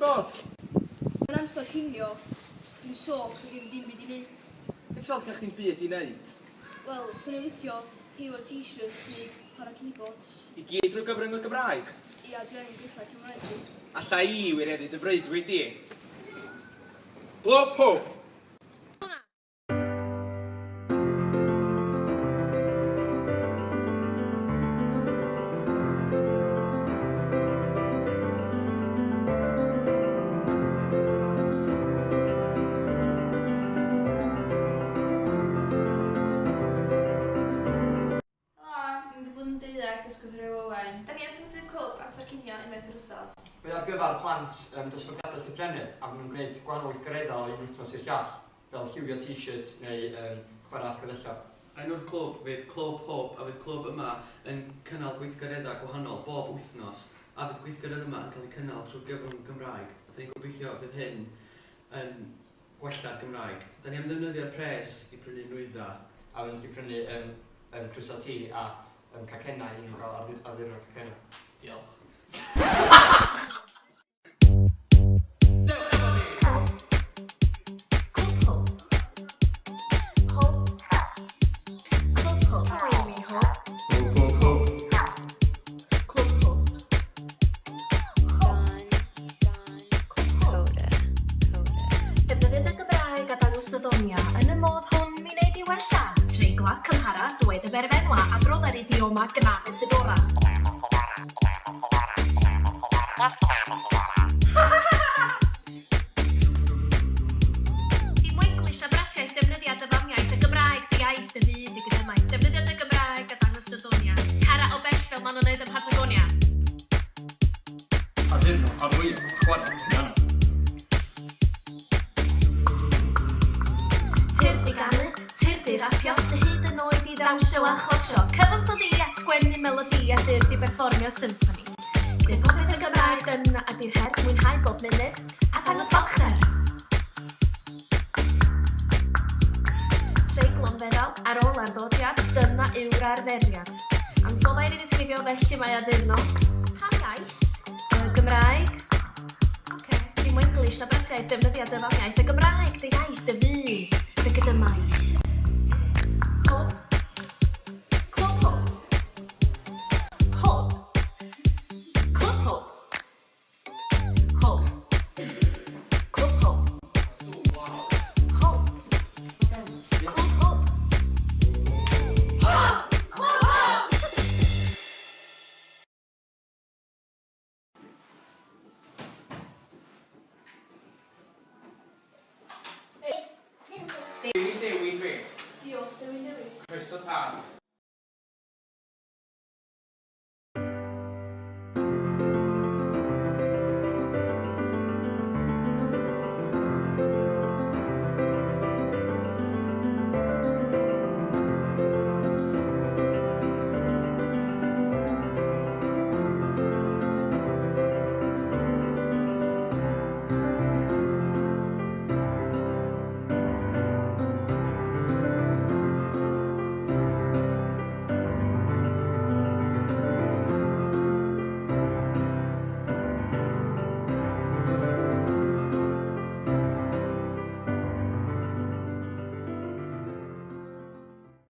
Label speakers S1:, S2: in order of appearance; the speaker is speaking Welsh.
S1: bod?
S2: Yn amser cinio, dwi'n soc o ddim dim byd i neud.
S1: Beth fel sgach chi'n byd i neud?
S2: Wel, swn i'n licio heio t-shirts neu para keyboards.
S1: I gyd drwy gyfrwng y Gymraeg?
S2: Ia, dwi'n ein gweithio Cymraeg.
S1: Alla i wireddu dy breuddwyd di. Clwb Hwb.
S3: Da ni am symud clwb amser cinio unwaith yr wsos.
S4: Mae ar gyfer plant dosbarthiadau llythrennedd a maen nhw'n gwneud gwahanol weithgareddau o un wythnos i'r llall, fel lliwio t-shirts neu chwarae chweddellau.
S5: Enw'r clwb fydd Clwb Hwb a fydd clwb yma yn cynnal gweithgareddau gwahanol bob wythnos a fydd gweithgareddau yma yn cael eu cynnal trwy gyfrwng Gymraeg. A da ni'n gobeithio fydd hyn yn gwella'r Gymraeg. Da ni am ddefnyddio'r pres i prynu nwydda.
S4: A fydd ni'n prynu crwsa ti a cacennau i nhw gael addurno cacennau.
S5: Diolch.
S6: Yn y modd hwn mi wneud i wella. Treigla, cymhara, dweud y berfenwa a drodda'r idioma gynnal Isidora. Dim English a bratiaeth defnyddiad y famiaeth y Gymraeg, di iaith y fyd i gydymau. Defnyddiad y Gymraeg a dangos dydonia. Cara o bell fel maen nhw'n neud yn Patagonia.
S7: Addurno, arwyau, chwarae, piano.
S6: Tirdi rapio, dy hyd yn oed i ddawsio a chlotio. Cyfansod i sgwennu melodi a dyrdi berfformio symffoni. Gwneud popeth y Gymraeg dyna a di'r her, mwynhau bob munud a dangos balcher. Treiglo'n feddal ar ôl ar ddodiad, dyna yw'r arferiad. Ansoddair i ddisgrifio felly mae addurno. Pam iaith? Y Gymraeg. Dim English na bratiaeth defnyddiad y famiaeth. Y Gymraeg, dy iaith, dy fyd, dy gydymau. Hwb. Clwb Hwb. Hwb. Clwb Hwb. Hwb. Clwb Hwb. Hwb. Clwb Hwb.
S1: Dewi dwi.
S2: Diolch, Dewi.
S1: Croeso tad.